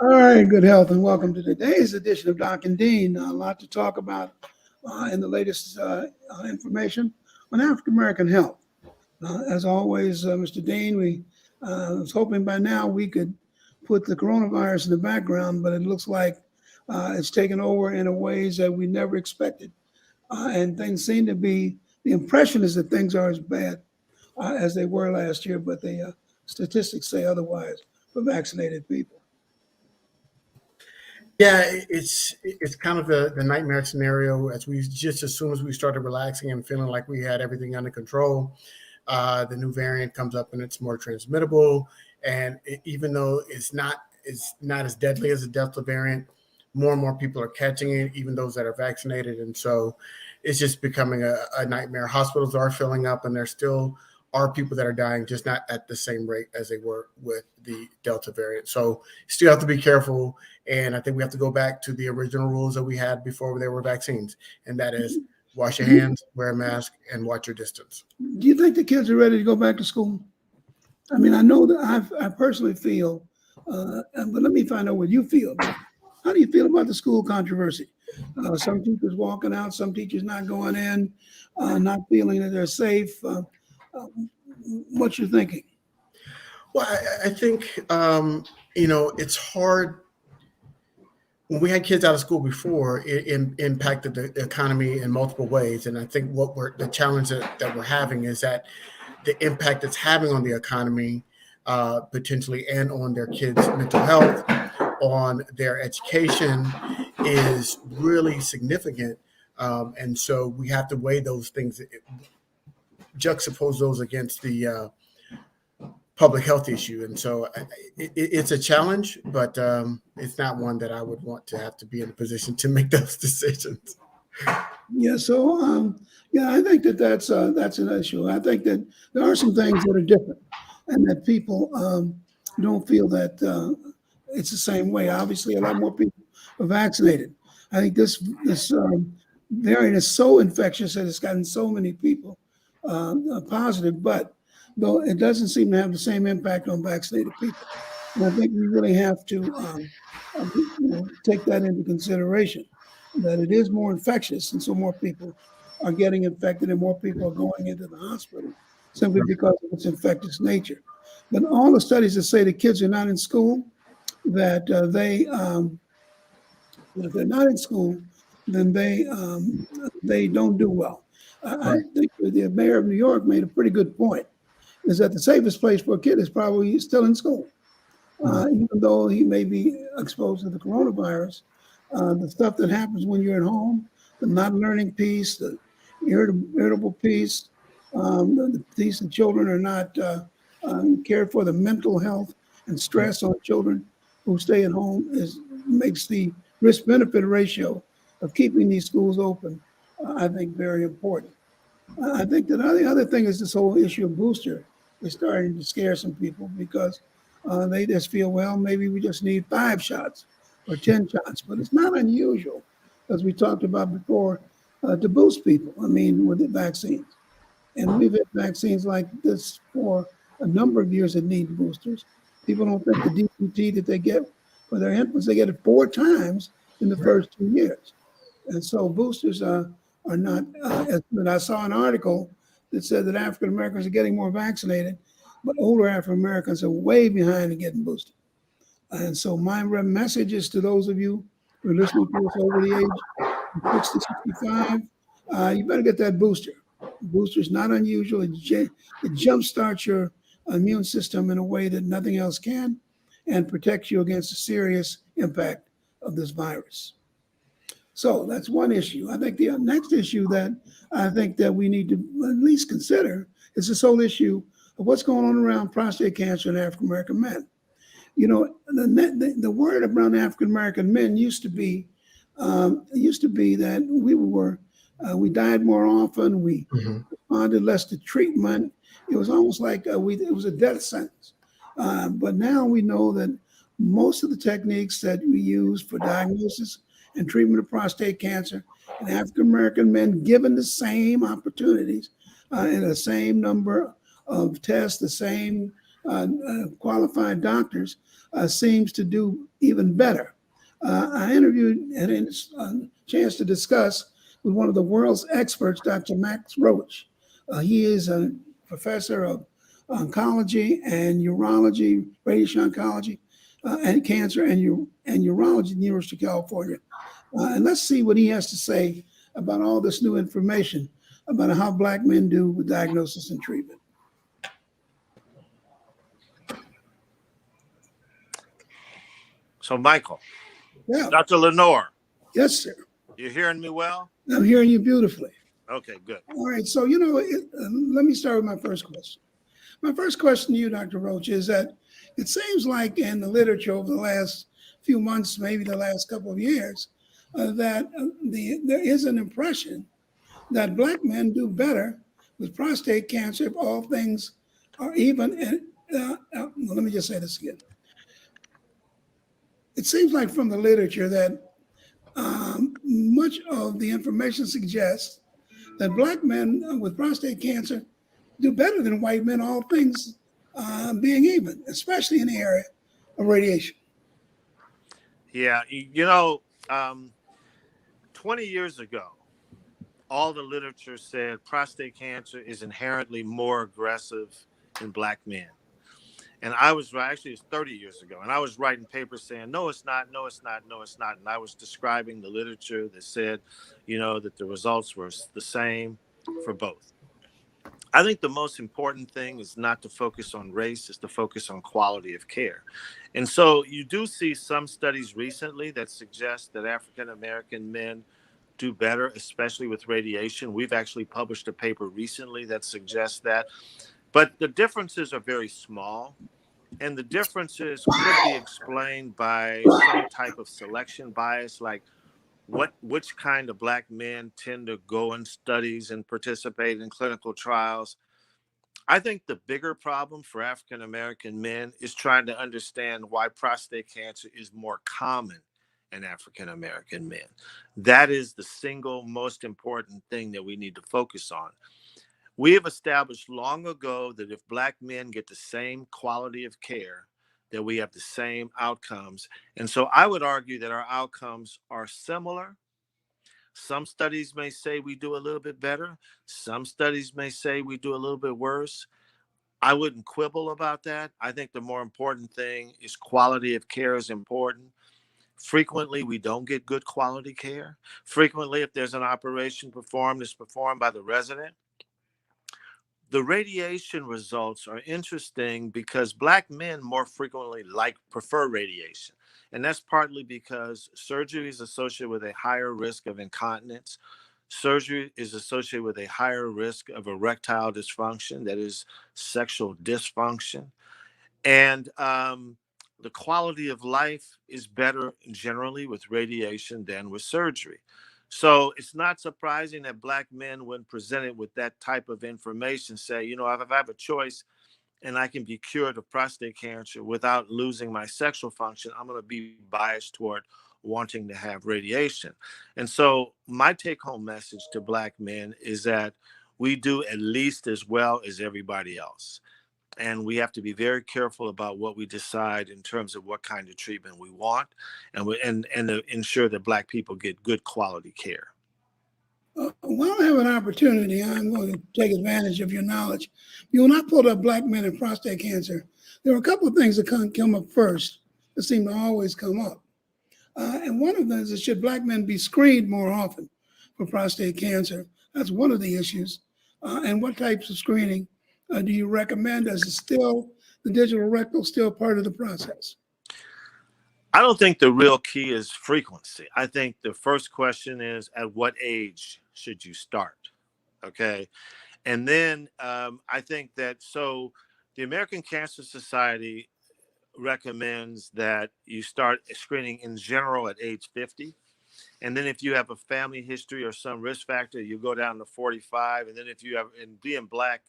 All right, good health, and welcome to today's edition of Doc and Dean. A lot to talk about in the latest information on African American health. As always, Mr. Dean, we was hoping by now we could put the coronavirus in the background, but it looks like it's taken over in a ways that we never expected, and things seem to be. The impression is that things are as bad as they were last year, but the statistics say otherwise for vaccinated people. Yeah, it's kind of the nightmare scenario as soon as we started relaxing and feeling like we had everything under control, the new variant comes up and it's more transmittable. And even though it's not as deadly as the Delta variant, more and more people are catching it, even those that are vaccinated. And so it's just becoming a nightmare. Hospitals are filling up, and there still are people that are dying, just not at the same rate as they were with the Delta variant. So still have to be careful. And I think we have to go back to the original rules that we had before there were vaccines, and that is wash your hands, wear a mask, and watch your distance. Do you think the kids are ready to go back to school? I mean, I know that I personally feel, but let me find out what you feel about it. How do you feel about the school controversy? Some teachers walking out, some teachers not going in, not feeling that they're safe. Uh, what's your thinking? Well, I think it's hard when we had kids out of school before. It impacted the economy in multiple ways, and I think the challenge that we're having is that the impact it's having on the economy, potentially, and on their kids' mental health, on their education, is really significant. And so we have to weigh those things, juxtapose those against the public health issue. And so it's a challenge, but it's not one that I would want to have to be in a position to make those decisions. Yeah, so yeah, I think that that's an issue. I think that there are some things that are different, and that people don't feel that it's the same way. Obviously, a lot more people are vaccinated. I think this variant is so infectious that it's gotten so many people positive, but though it doesn't seem to have the same impact on vaccinated people. And I think we really have to take that into consideration, that it is more infectious, and so more people are getting infected and more people are going into the hospital simply because of its infectious nature. But all the studies that say the kids are not in school, that if they're not in school, then they don't do well. I Right. think the mayor of New York made a pretty good point. Is that the safest place for a kid is probably still in school, Mhm. even though he may be exposed to the coronavirus. The stuff that happens when you're at home, the not learning piece, the irritable piece, the piece that children are not cared for, the mental health and stress on children who stay at home makes the risk benefit ratio of keeping these schools open, I think, very important. I think that the other thing is this whole issue of booster is starting to scare some people because they just feel, well, maybe we just need 5 shots or 10 shots. But it's not unusual, as we talked about before, to boost people. I mean, with the vaccines. And we've had vaccines like this for a number of years that need boosters. People don't think the DPT that they get for their infants, they get it 4 times in the Right. first 2 years. And so boosters are not as good. I saw an article that said that African Americans are getting more vaccinated, but older African Americans are way behind in getting boosted. And so my message is to those of you who are listening to us over the age of 60, 65, you better get that booster. Booster is not unusual. It jumpstarts your immune system in a way that nothing else can and protects you against the serious impact of this virus. So that's one issue. I think the next issue that I think that we need to at least consider is this whole issue of what's going on around prostate cancer in African American men. You know, the word around African American men used to be that we died more often, we Mhm. responded less to treatment. It was almost like it was a death sentence. But now we know that most of the techniques that we use for diagnosis and treatment of prostate cancer in African American men, given the same opportunities and the same number of tests, the same qualified doctors seems to do even better. I interviewed and a chance to discuss with one of the world's experts, Dr. Max Roach. He is a professor of oncology and urology, radiation oncology, and cancer and urology at the University of California. And let's see what he has to say about all this new information about how Black men do with diagnosis and treatment. So, Michael, Yeah. Dr. Lenore, Yes, sir. you hearing me well? I'm hearing you beautifully. Okay, good. All right. So, let me start with my first question. My first question to you, Dr. Roach, is that it seems like in the literature over the last few months, maybe the last couple of years, that there is an impression that Black men do better with prostate cancer if all things are even. Let me just say this again. It seems like from the literature that much of the information suggests that Black men with prostate cancer do better than white men, all things being even, especially in the area of radiation. Yeah, 20 years ago, all the literature said prostate cancer is inherently more aggressive in Black men. And I was right, actually, it's 30 years ago. And I was writing papers saying, no, it's not, no, it's not, no, it's not. And I was describing the literature that said, that the results were the same for both. I think the most important thing is not to focus on race, is to focus on quality of care. And so you do see some studies recently that suggest that African-American men do better, especially with radiation. We've actually published a paper recently that suggests that. But the differences are very small. And the differences could be explained by some type of selection bias, like which kind of Black men tend to go in studies and participate in clinical trials. I think the bigger problem for African American men is trying to understand why prostate cancer is more common in African American men. That is the single most important thing that we need to focus on. We have established long ago that if Black men get the same quality of care, that we have the same outcomes. And so I would argue that our outcomes are similar. Some studies may say we do a little bit better. Some studies may say we do a little bit worse. I wouldn't quibble about that. I think the more important thing is quality of care is important. Frequently, we don't get good quality care. Frequently, if there's an operation performed, it's performed by the resident. The radiation results are interesting because Black men more frequently prefer radiation. And that's partly because surgery is associated with a higher risk of incontinence. Surgery is associated with a higher risk of erectile dysfunction, that is sexual dysfunction. And the quality of life is better generally with radiation than with surgery. So it's not surprising that Black men, when presented with that type of information, say, if I have a choice and I can be cured of prostate cancer without losing my sexual function, I'm going to be biased toward wanting to have radiation. And so my take-home message to Black men is that we do at least as well as everybody else. And we have to be very careful about what we decide in terms of what kind of treatment we want, and to ensure that Black people get good quality care. While I have an opportunity, I'm going to take advantage of your knowledge. When I pulled up Black men and prostate cancer, there were a couple of things that come up first that seem to always come up. And one of them is, should Black men be screened more often for prostate cancer? That's one of the issues. And what types of screening do you recommend? Is the digital rectal still part of the process? I don't think the real key is frequency. I think the first question is, at what age should you start? Okay. And then I think that, so the American Cancer Society recommends that you start screening in general at age 50. And then if you have a family history or some risk factor, you go down to 45. And then if you have, and being Black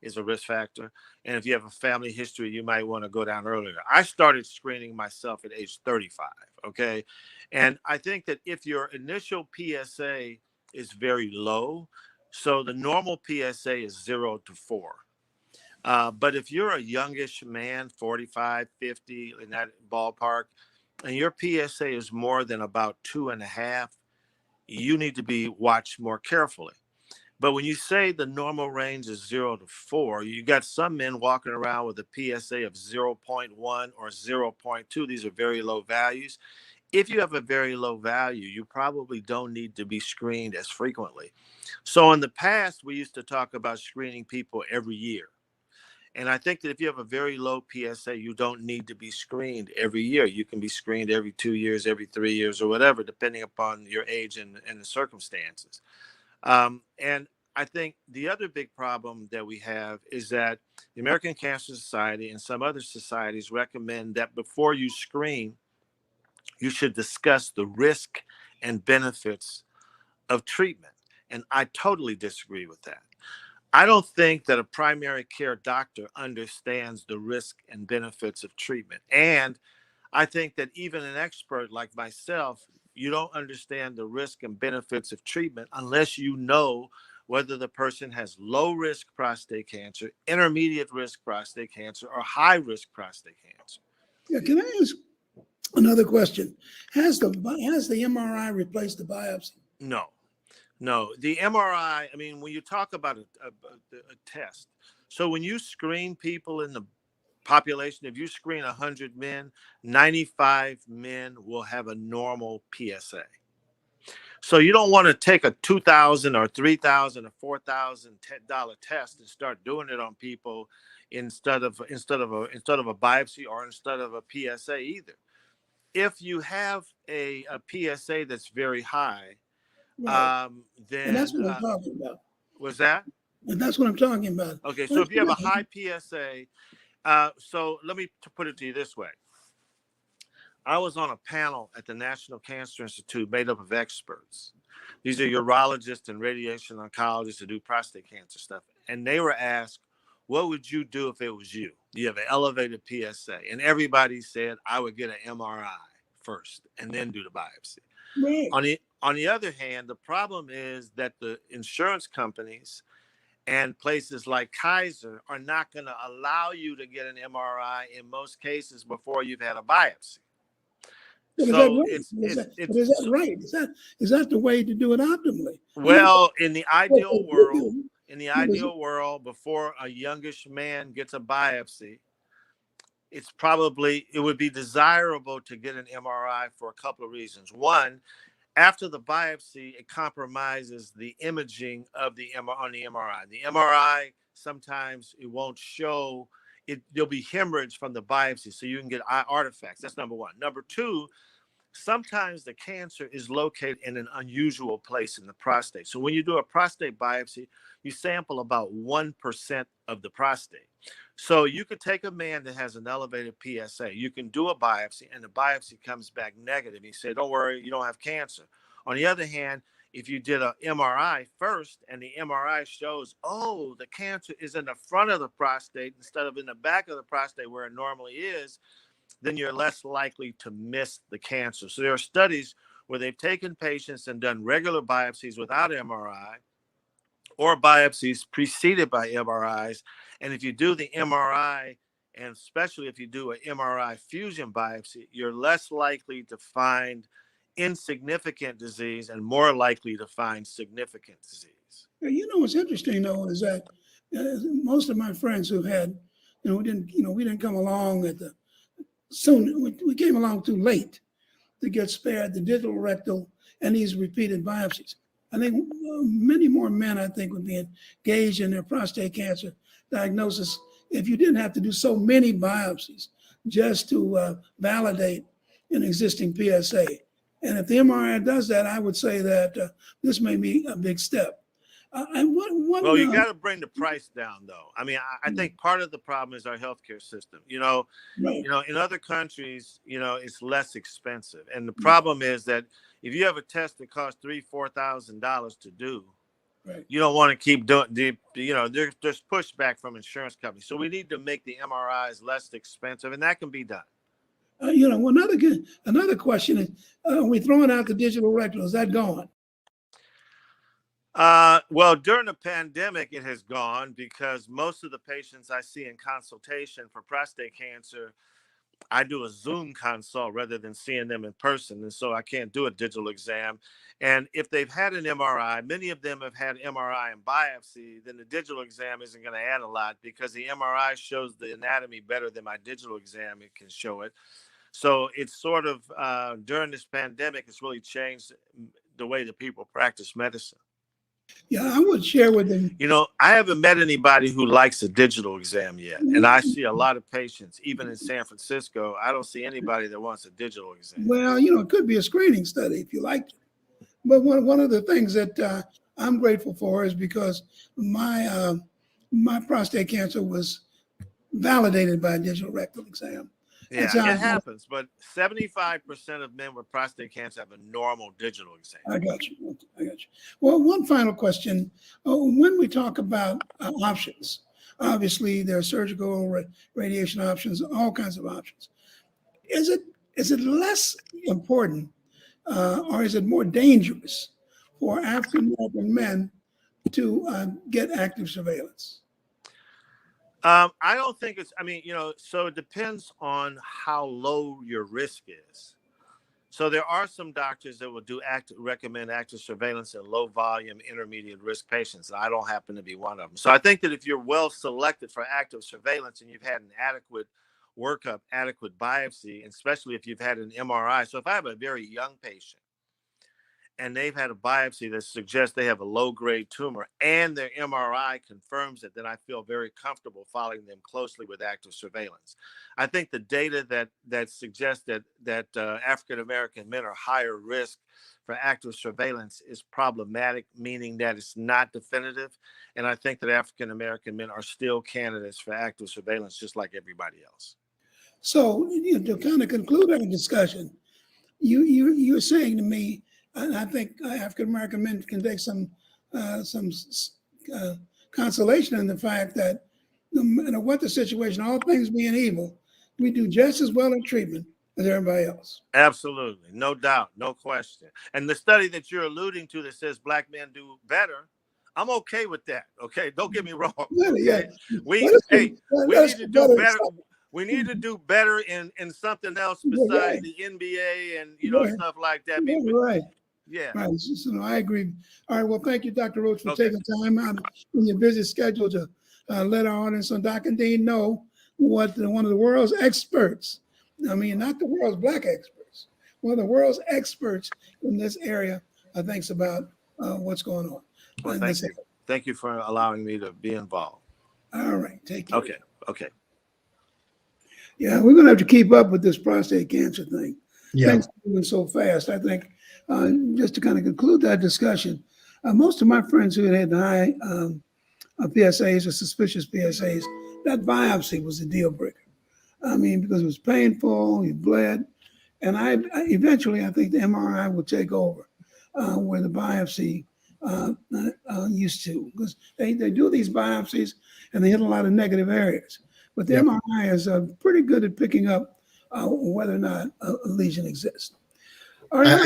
is a risk factor. And if you have a family history, you might want to go down earlier. I started screening myself at age 35. Okay. And I think that if your initial PSA is very low, so the normal PSA is 0 to 4. But if you're a youngish man, 45, 50, in that ballpark, and your PSA is more than about 2.5, you need to be watched more carefully. But when you say the normal range is 0 to 4, you got some men walking around with a PSA of 0.1 or 0.2. These are very low values. If you have a very low value, you probably don't need to be screened as frequently. So in the past, we used to talk about screening people every year. And I think that if you have a very low PSA, you don't need to be screened every year. You can be screened every 2 years, every 3 years, or whatever, depending upon your age and the circumstances. And I think the other big problem that we have is that the American Cancer Society and some other societies recommend that before you screen, you should discuss the risk and benefits of treatment. And I totally disagree with that. I don't think that a primary care doctor understands the risk and benefits of treatment. And I think that even an expert like myself, you don't understand the risk and benefits of treatment unless you know whether the person has low risk prostate cancer, intermediate risk prostate cancer, or high risk prostate cancer. Yeah, can I ask another question? Has the MRI replaced the biopsy? No. The MRI, I mean, when you talk about a test, so when you screen people in the population, if you screen 100 men, 95 men will have a normal PSA. So you don't want to take a $2,000 or $3,000 or $4,000 test and start doing it on people instead of a biopsy or instead of a PSA either. If you have a PSA that's very high, Right. then And that's what I'm talking about. was that? And that's what I'm talking about. Okay, so if you have a high PSA, so let me put it to you this way. I was on a panel at the National Cancer Institute made up of experts. These are urologists and radiation oncologists who do prostate cancer stuff. And they were asked, what would you do if it was you? You have an elevated PSA. And everybody said, I would get an MRI first and then do the biopsy. Right. On the other hand, the problem is that the insurance companies and places like Kaiser are not going to allow you to get an MRI in most cases before you've had a biopsy. But So is that right? Is that the way to do it optimally? Well, in the ideal world, before a youngish man gets a biopsy, it would be desirable to get an MRI for a couple of reasons. One, after the biopsy, it compromises the imaging of on the MRI. The MRI, sometimes it won't show it. There'll be hemorrhage from the biopsy, so you can get artifacts. That's number one. Number two, sometimes the cancer is located in an unusual place in the prostate. So when you do a prostate biopsy, you sample about 1% of the prostate. So you could take a man that has an elevated PSA, you can do a biopsy, and the biopsy comes back negative. You say, don't worry, you don't have cancer. On the other hand, if you did an MRI first and the MRI shows, oh, the cancer is in the front of the prostate instead of in the back of the prostate where it normally is, then you're less likely to miss the cancer. So there are studies where they've taken patients and done regular biopsies without MRI or biopsies preceded by MRIs. And if you do the MRI, and especially if you do an MRI fusion biopsy, you're less likely to find insignificant disease and more likely to find significant disease. You know what's interesting though is that most of my friends who had, we didn't come along we came along too late to get spared the digital rectal and these repeated biopsies. I think many more men, would be engaged in their prostate cancer diagnosis if you didn't have to do so many biopsies just to validate an existing PSA. And if the MRI does that, I would say that this may be a big step. You got to bring the price down, though. I mean, I think part of the problem is our healthcare system. Right. In other countries, it's less expensive, and the problem is that if you have a test that costs $3,000-$4,000 to do, right, you don't want to keep doing. There's pushback from insurance companies, so we need to make the MRIs less expensive, and that can be done. Another question is, are we throwing out the digital rectal? Is that gone? Well, during the pandemic, it has gone because most of the patients I see in consultation for prostate cancer, I do a Zoom consult rather than seeing them in person. And so I can't do a digital exam. And if they've had an MRI, many of them have had MRI and biopsy, then the digital exam isn't going to add a lot because the MRI shows the anatomy better than my digital exam. It can show it. So it's sort of during this pandemic, it's really changed the way that people practice medicine. Yeah, I would share with them. You know, I haven't met anybody who likes a digital exam yet. And I see a lot of patients, even in San Francisco. I don't see anybody that wants a digital exam. Well, you know, it could be a screening study if you like it. But one of the things that I'm grateful for is because my prostate cancer was validated by a digital rectal exam. Yeah, it happens, but 75% of men with prostate cancer have a normal digital exam. I got you. Well, one final question. When we talk about options, obviously there are surgical, radiation options, all kinds of options. Is it less important or is it more dangerous for African American men to get active surveillance? I don't think it's, I mean, you know, so it depends on how low your risk is. So there are some doctors that will recommend active surveillance in low volume, intermediate risk patients. I don't happen to be one of them. So I think that if you're well selected for active surveillance and you've had an adequate workup, adequate biopsy, and especially if you've had an MRI. So if I have a very young patient and they've had a biopsy that suggests they have a low-grade tumor and their MRI confirms it, then I feel very comfortable following them closely with active surveillance. I think the data that suggests that African-American men are higher risk for active surveillance is problematic, meaning that it's not definitive. And I think that African-American men are still candidates for active surveillance, just like everybody else. So to kind of conclude our discussion, you're saying to me, and I think African American men can take some consolation in the fact that no matter what the situation, all things being equal, we do just as well in treatment as everybody else. Absolutely, no doubt, no question. And the study that you're alluding to that says Black men do better, I'm okay with that. Okay, don't get me wrong. Really, okay? Yeah. We need to do better. We need to do better in something else besides the NBA and stuff like that. Right. Yeah. Right. So I agree. All right. Well, thank you, Dr. Roach, for taking time out in your busy schedule to let our audience on Doc and Dean know what one of the world's experts, I mean, not the world's Black experts, one of the world's experts in this area thinks about what's going on. Well, thank you. Thank you for allowing me to be involved. All right. Take care. Okay. Yeah, we're going to have to keep up with this prostate cancer thing. Yeah. Things are moving so fast. I think just to kind of conclude that discussion, most of my friends who had high PSAs or suspicious PSAs, that biopsy was a deal breaker. I mean, because it was painful, you bled. And eventually, I think the MRI will take over where the biopsy used to. Because they do these biopsies and they hit a lot of negative areas. But the MRI is pretty good at picking up whether or not a lesion exists. All right. I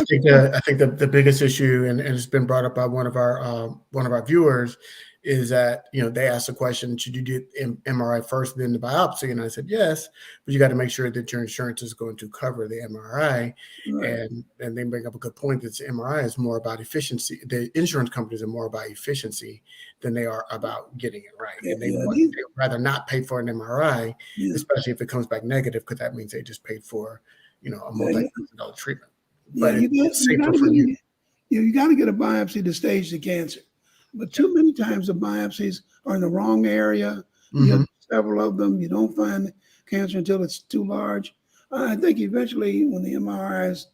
think the biggest issue, and it's been brought up by one of our viewers, is that they asked the question, should you do MRI first, then the biopsy? And I said yes, but you got to make sure that your insurance is going to cover the MRI. Right. And they bring up a good point that the MRI is more about efficiency. The insurance companies are more about efficiency than they are about getting it right. And they would rather not pay for an MRI, especially if it comes back negative, because that means they just paid for a multi-$1,000 treatment. But it's safer for you. You got to get a biopsy to stage the cancer. But too many times the biopsies are in the wrong area. Mm-hmm. You have several of them. You don't find cancer until it's too large. I think eventually when the MRIs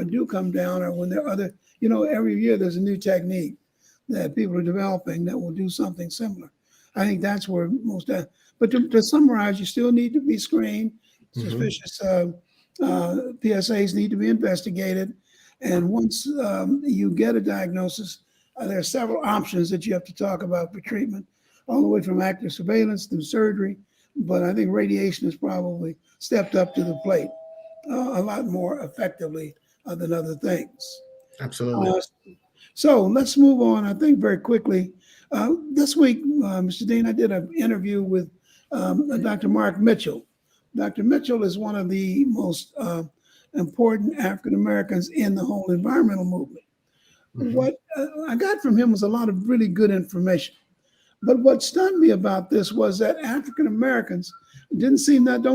do come down, or when there are other, every year there's a new technique that people are developing that will do something similar. I think that's where most of that. But to summarize, you still need to be screened. Mm-hmm. Suspicious PSAs need to be investigated. And once you get a diagnosis, there are several options that you have to talk about for treatment, all the way from active surveillance through surgery. But I think radiation has probably stepped up to the plate a lot more effectively than other things. Absolutely. So let's move on, I think, very quickly. This week, Mr. Dean, I did an interview with Dr. Mark Mitchell. Dr. Mitchell is one of the most important African Americans in the whole environmental movement. What I got from him was a lot of really good information. But what stunned me about this was that African Americans don't seem that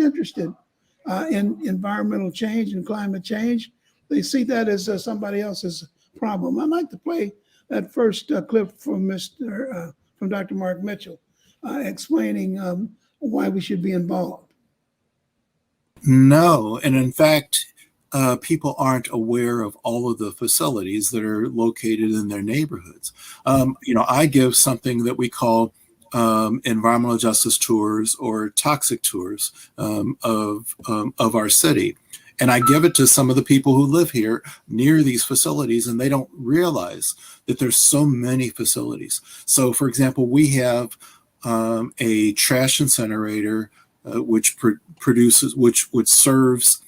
interested in environmental change and climate change. They see that as somebody else's problem. I'd like to play that first clip from from Dr. Mark Mitchell, explaining why we should be involved. No, and in fact, people aren't aware of all of the facilities that are located in their neighborhoods. I give something that we call environmental justice tours or toxic tours of our city. And I give it to some of the people who live here near these facilities, and they don't realize that there's so many facilities. So, for example, we have a trash incinerator which serves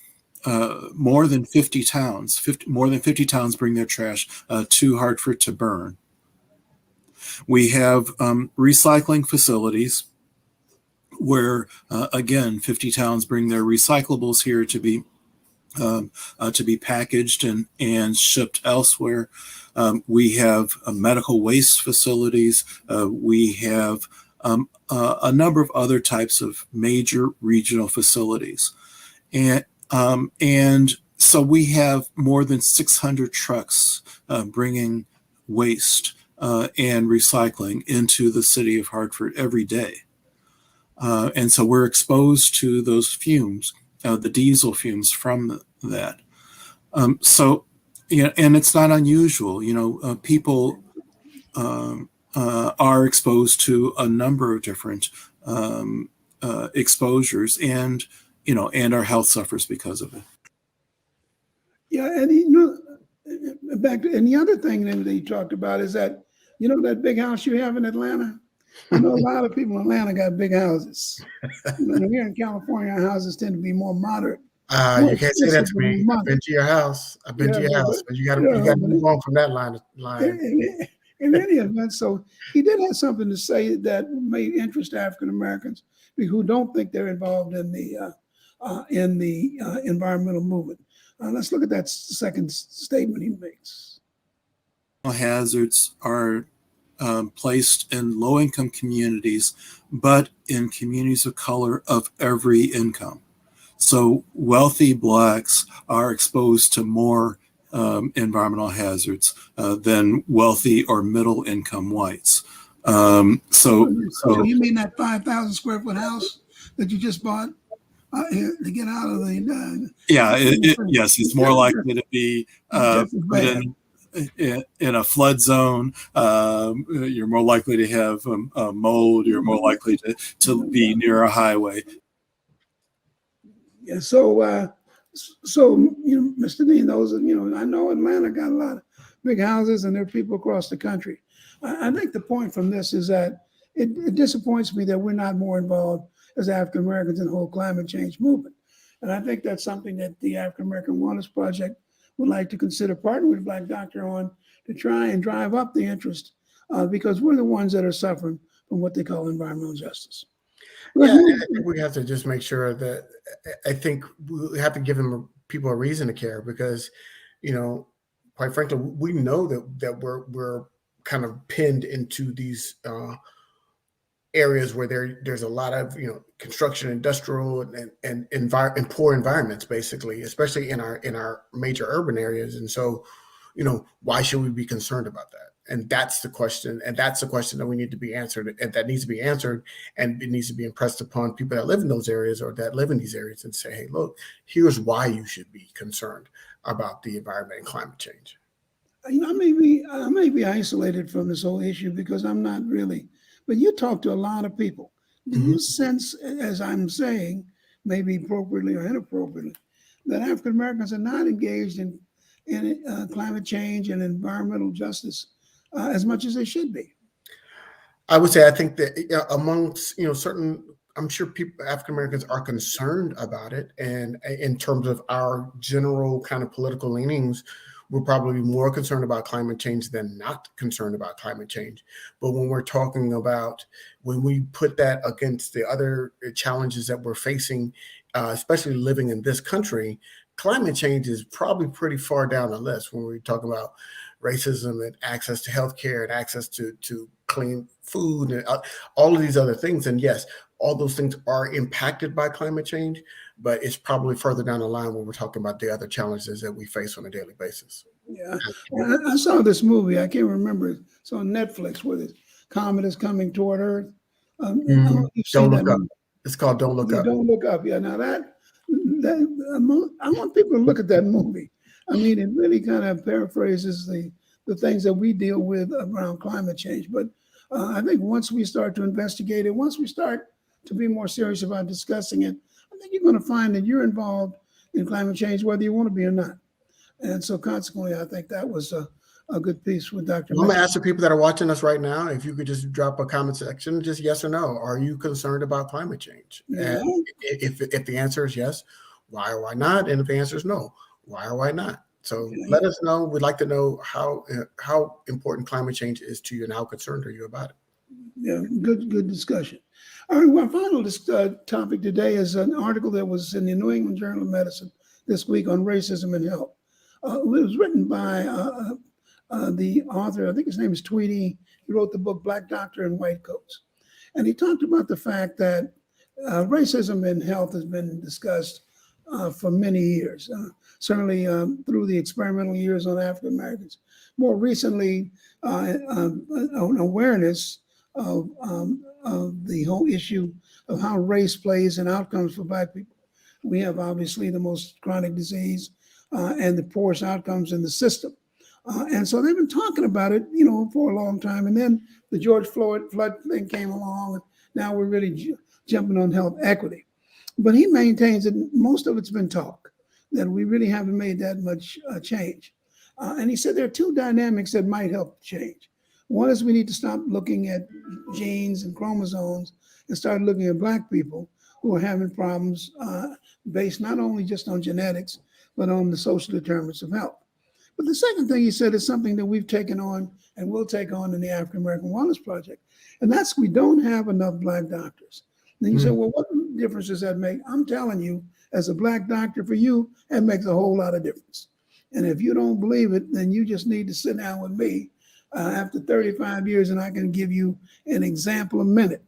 more than 50 towns. More than 50 towns bring their trash to Hartford to burn. We have recycling facilities where, again, 50 towns bring their recyclables here to be packaged and shipped elsewhere. We have medical waste facilities. We have a number of other types of major regional facilities. And so we have more than 600 trucks bringing waste and recycling into the city of Hartford every day. And so we're exposed to those fumes, the diesel fumes from that. And it's not unusual. People are exposed to a number of different exposures, and our health suffers because of it. Yeah, and and the other thing that he talked about is that that big house you have in Atlanta. A lot of people in Atlanta got big houses. Here in California, our houses tend to be more moderate. You can't say that to me. I've been to your house. But you got to move on from that line. In any event, so he did have something to say that may interest African Americans who don't think they're involved in the environmental movement. Let's look at that second statement he makes. Hazards are placed in low-income communities, but in communities of color of every income. So wealthy Blacks are exposed to more environmental hazards than wealthy or middle-income whites. So you mean that 5,000 square foot house that you just bought to get out of the? Yes, it's more likely to be in a flood zone. You're more likely to have mold. You're more likely to be near a highway. Yeah. So Mr. Dean, I know Atlanta got a lot of big houses, and there are people across the country. I think the point from this is that it disappoints me that we're not more involved as African Americans in the whole climate change movement. And I think that's something that the African American Wellness Project would like to consider partnering with Black Doctor on to try and drive up the interest, because we're the ones that are suffering from what they call environmental justice. Yeah, I think we have to just make sure that I think we have to give people a reason to care, because, quite frankly, we know that we're kind of pinned into these areas where there's a lot of construction, industrial, and poor environments, basically, especially in our major urban areas. And so, why should we be concerned about that? And that's the question. And that's the question that we need to be answered, and that needs to be answered. And it needs to be impressed upon people that live in those areas or that live in these areas and say, hey, look, here's why you should be concerned about the environment and climate change. I may be isolated from this whole issue because I'm not really, but you talk to a lot of people. Do you sense, as I'm saying, maybe appropriately or inappropriately, that African Americans are not engaged in climate change and environmental justice as much as they should be? I would say I think that amongst certain, I'm sure African Americans are concerned about it, and in terms of our general kind of political leanings, we're probably more concerned about climate change than not concerned about climate change. But when we're talking about, when we put that against the other challenges that we're facing, especially living in this country, climate change is probably pretty far down the list when we talk about racism and access to healthcare and access to clean food and all of these other things. And yes, all those things are impacted by climate change, but it's probably further down the line when we're talking about the other challenges that we face on a daily basis. Yeah, I saw this movie. I can't remember. It's on Netflix where the comet is coming toward Earth. I don't know if you've seen Don't that Look Up. movie. It's called Don't Look Yeah, Up. Don't Look Up. Yeah, now I want people to look at that movie. I mean, it really kind of paraphrases the things that we deal with around climate change. But I think once we start to investigate it, once we start to be more serious about discussing it, I think you're going to find that you're involved in climate change, whether you want to be or not. And so consequently, I think that was a good piece with Dr. I'm going to ask the people that are watching us right now, if you could just drop a comment section, just yes or no. Are you concerned about climate change? Yeah. And if the answer is yes, why or why not? And if the answer is no, why or why not? So let us know. We'd like to know how important climate change is to you and how concerned are you about it. Yeah, good discussion. All right, well, our final topic today is an article that was in the New England Journal of Medicine this week on racism and health. It was written by the author, I think his name is Tweedy. He wrote the book Black Doctor in White Coats. And he talked about the fact that racism in health has been discussed for many years, certainly through the experimental years on African Americans. More recently, an awareness of the whole issue of how race plays in outcomes for Black people. We have obviously the most chronic disease and the poorest outcomes in the system. And so they've been talking about it, for a long time. And then the George Floyd thing came along, and now we're really jumping on health equity. But he maintains that most of it's been talk, that we really haven't made that much change. And he said there are two dynamics that might help change. One is we need to stop looking at genes and chromosomes and start looking at Black people who are having problems based not only just on genetics, but on the social determinants of health. But the second thing he said is something that we've taken on and will take on in the African American Wellness Project. And that's we don't have enough Black doctors. Then you say, well, what difference does that make? I'm telling you, as a Black doctor, for you, that makes a whole lot of difference. And if you don't believe it, then you just need to sit down with me after 35 years, and I can give you an example a minute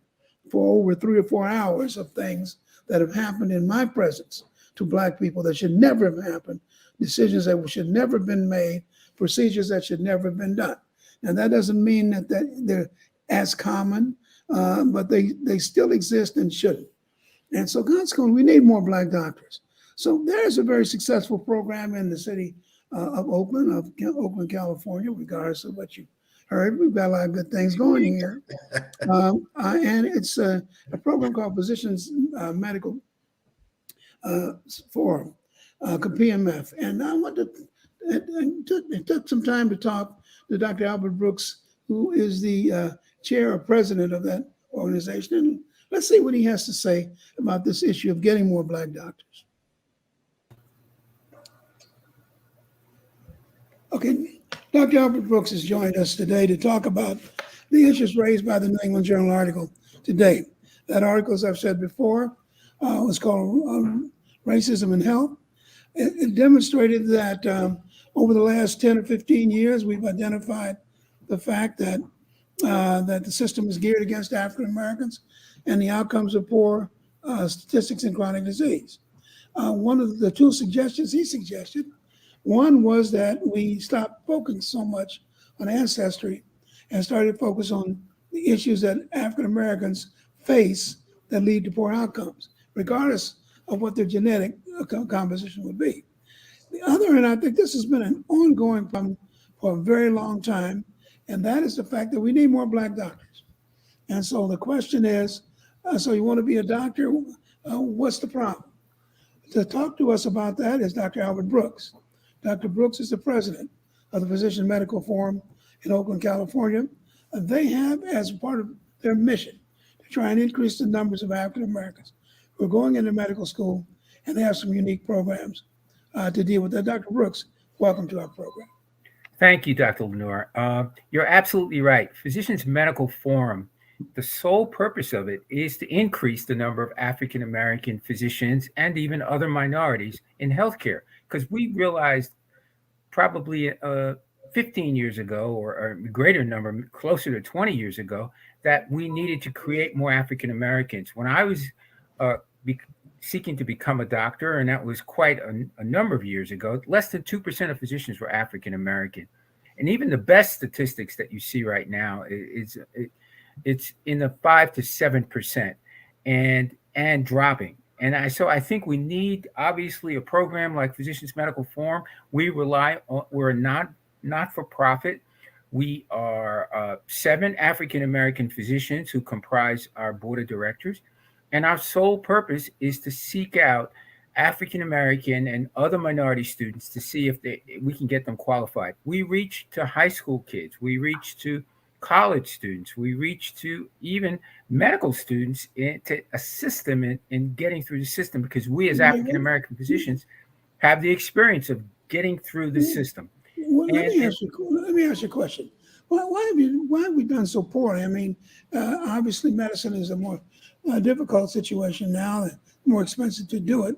for over 3 or 4 hours of things that have happened in my presence to Black people that should never have happened, decisions that should never have been made, procedures that should never have been done. Now, that doesn't mean that they're as common, but they still exist and shouldn't. And so consequently, we need more Black doctors. So there's a very successful program in the city of Oakland, California, regardless of what you heard. We've got a lot of good things going here. And it's a program called Physicians Medical Forum, PMF. And I wanted it took some time to talk to Dr. Albert Brooks, who is the chair or president of that organization. And let's see what he has to say about this issue of getting more Black doctors. Okay, Dr. Albert Brooks has joined us today to talk about the issues raised by the New England Journal article today. That article, as I've said before, was called Racism in Health. It demonstrated that over the last 10 or 15 years, we've identified the fact that the system is geared against African Americans and the outcomes of poor statistics in chronic disease. One of the two suggestions he suggested, one was that we stop focusing so much on ancestry and started to focus on the issues that African Americans face that lead to poor outcomes, regardless of what their genetic composition would be. The other, and I think this has been an ongoing problem for a very long time, and that is the fact that we need more Black doctors. And so the question is, so you want to be a doctor? What's the problem? To talk to us about that is Dr. Albert Brooks. Dr. Brooks is the president of the Physician Medical Forum in Oakland, California. And they have, as part of their mission, to try and increase the numbers of African Americans who are going into medical school, and they have some unique programs to deal with that. Dr. Brooks, Welcome to our program. Thank you, Dr. Lenore. You're absolutely right. Physicians Medical Forum, the sole purpose of it is to increase the number of African American physicians and even other minorities in healthcare, because we realized probably 15 years ago, or a greater number, closer to 20 years ago, that we needed to create more African Americans. When I was uh, be- seeking to become a doctor, and that was quite a number of years ago, less than 2% of physicians were African American. And even the best statistics that you see right now it's in the 5 to 7%, and dropping. So I think we need obviously a program like Physicians Medical Forum. We're not for profit. We are 7 African American physicians who comprise our board of directors, and our sole purpose is to seek out African American and other minority students to see if we can get them qualified. We reach to high school kids. We reach to college students. We reach to even medical students to assist them in getting through the system, because we as African American physicians have the experience of getting through the system. Well, let me ask you a question. Why have we done so poorly? I mean, obviously, medicine is a more difficult situation now, and more expensive to do it.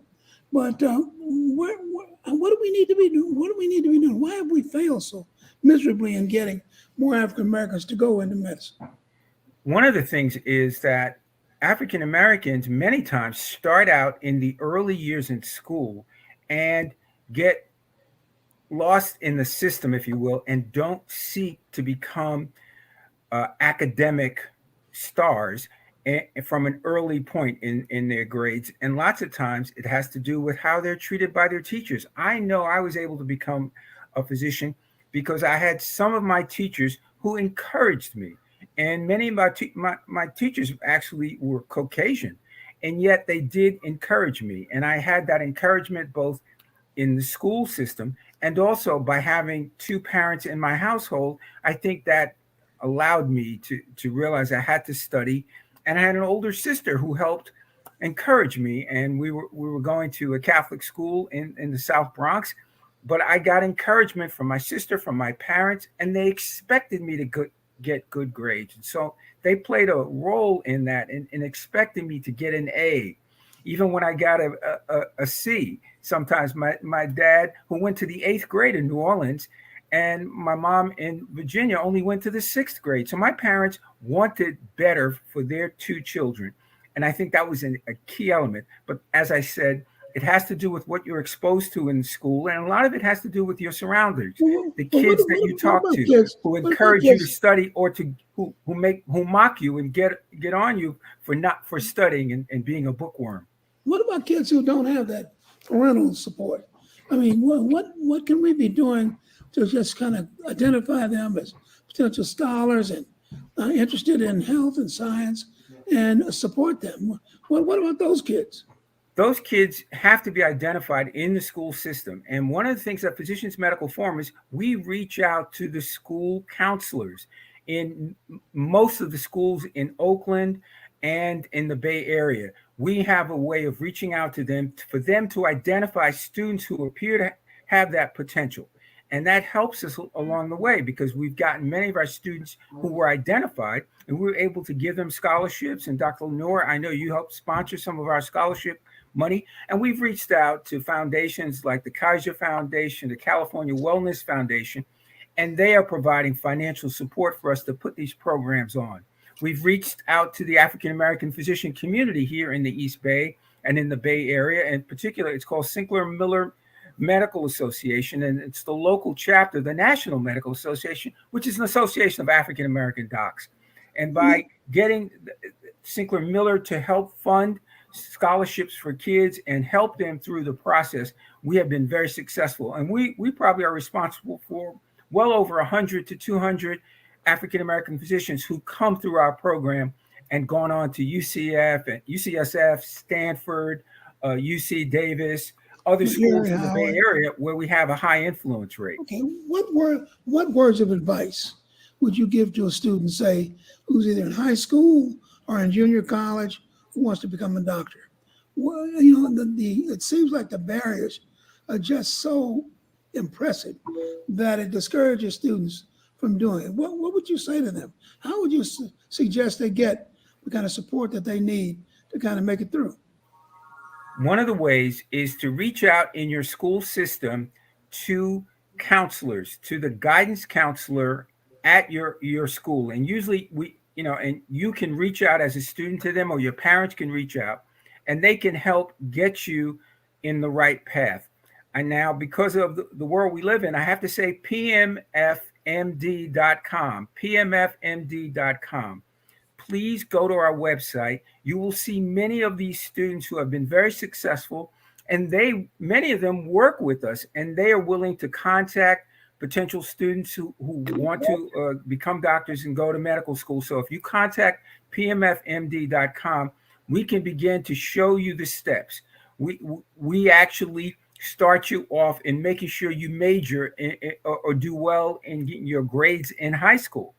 But what do we need to be doing? What do we need to be doing? Why have we failed so miserably in getting more African Americans to go into medicine? One of the things is that African Americans many times start out in the early years in school and get lost in the system, if you will, and don't seek to become academic stars from an early point in their grades. And lots of times it has to do with how they're treated by their teachers. I know I was able to become a physician because I had some of my teachers who encouraged me. And many of my teachers actually were Caucasian, and yet they did encourage me. And I had that encouragement both in the school system and also by having 2 parents in my household. I think that allowed me to realize I had to study. And I had an older sister who helped encourage me. And we were going to a Catholic school in the South Bronx. But I got encouragement from my sister, from my parents, and they expected me to get good grades. And so they played a role in that, in expecting me to get an A. Even when I got a C, sometimes my dad, who went to the 8th grade in New Orleans, and my mom in Virginia only went to the 6th grade. So my parents wanted better for their 2 children. And I think that was a key element. But as I said, it has to do with what you're exposed to in school. And a lot of it has to do with your surroundings, the kids that you talk to, who encourage you to study, or who mock you and get on you for studying and being a bookworm. What about kids who don't have that parental support? I mean, what can we be doing to just kind of identify them as potential scholars and interested in health and science and support them? What about those kids? Those kids have to be identified in the school system. And one of the things that Physicians Medical Forum is, we reach out to the school counselors in most of the schools in Oakland and in the Bay Area. We have a way of reaching out to them for them to identify students who appear to have that potential. And that helps us along the way, because we've gotten many of our students who were identified, and we were able to give them scholarships. And Dr. Lenore, I know you helped sponsor some of our scholarship money. And we've reached out to foundations like the Kaiser Foundation, the California Wellness Foundation, and they are providing financial support for us to put these programs on. We've reached out to the African American physician community here in the East Bay and in the Bay Area. In particular, it's called Sinclair Miller Medical Association, and it's the local chapter, the National Medical Association, which is an association of African American docs. And by getting Sinclair Miller to help fund scholarships for kids and help them through the process, we have been very successful. And we probably are responsible for well over 100 to 200 African American physicians who come through our program and gone on to UCF and UCSF, Stanford, UC Davis, other schools in the Bay Area where we have a high influence rate. Okay, what words of advice would you give to a student, say, who's either in high school or in junior college, who wants to become a doctor? Well, it seems like the barriers are just so impressive that it discourages students from doing it. What would you say to them? How would you suggest they get the kind of support that they need to kind of make it through? One of the ways is to reach out in your school system to counselors, to the guidance counselor at your school. And usually and you can reach out as a student to them, or your parents can reach out, and they can help get you in the right path. And now, because of the world we live in, I have to say pmfmd.com, pmfmd.com. Please go to our website. You will see many of these students who have been very successful, and many of them work with us, and they are willing to contact potential students who want to become doctors and go to medical school. So if you contact pmfmd.com, we can begin to show you the steps. We actually start you off in making sure you major or do well in getting your grades in high school,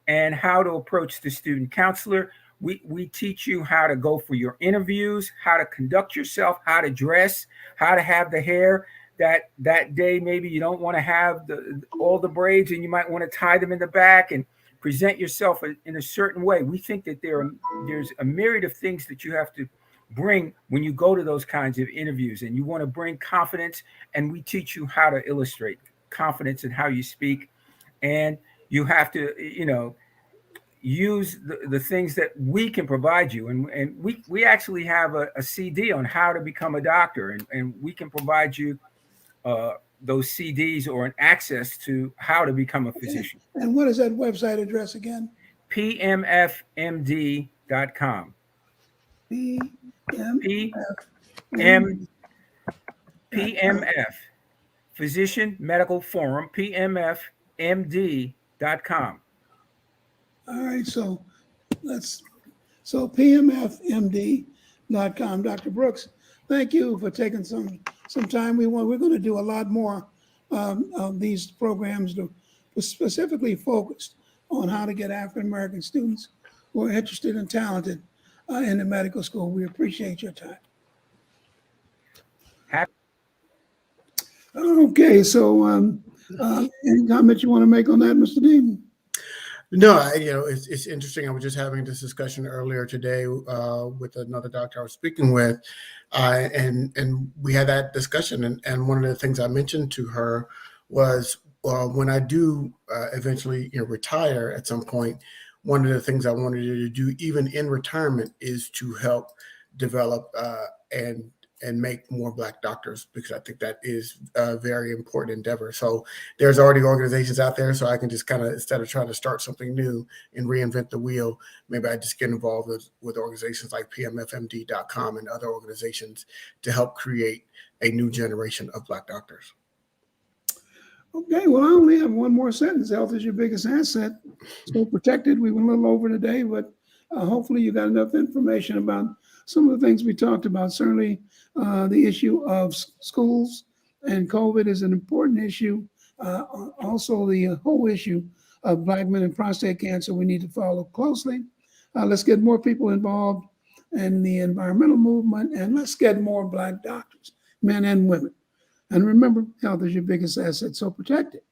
and how to approach the student counselor. We teach you how to go for your interviews, how to conduct yourself, how to dress, how to have the hair that day. Maybe you don't want to have all the braids, and you might want to tie them in the back and present yourself in a certain way. We think that there's a myriad of things that you have to bring when you go to those kinds of interviews, and you want to bring confidence, and we teach you how to illustrate confidence in how you speak. And you have to, use the things that we can provide you. And we actually have a CD on how to become a doctor, and we can provide you those CDs or an access to how to become a physician. And what is that website address again? pmfmd.com. PMF, Physician Medical Forum, pmfmd.com. All right, so pmfmd.com. Dr. Brooks, thank you for taking some time. We're going to do a lot more of these programs specifically focused on how to get African American students who are interested and talented in the medical school. We appreciate your time. Okay, so any comment you want to make on that, Mr. Dean? No, it's interesting. I was just having this discussion earlier today with another doctor I was speaking with, and we had that discussion. And one of the things I mentioned to her was when I do eventually retire at some point, one of the things I wanted to do, even in retirement, is to help develop and make more Black doctors, because I think that is a very important endeavor. So there's already organizations out there, so I can just kind of, instead of trying to start something new and reinvent the wheel, maybe I just get involved with organizations like pmfmd.com and other organizations to help create a new generation of Black doctors. Okay, well, I only have one more sentence. Health is your biggest asset. So protected. We went a little over today, but hopefully you got enough information about some of the things we talked about. Certainly the issue of schools and COVID is an important issue. Also, the whole issue of Black men and prostate cancer we need to follow closely. Let's get more people involved in the environmental movement, and let's get more Black doctors, men and women. And remember, health is your biggest asset, so protect it.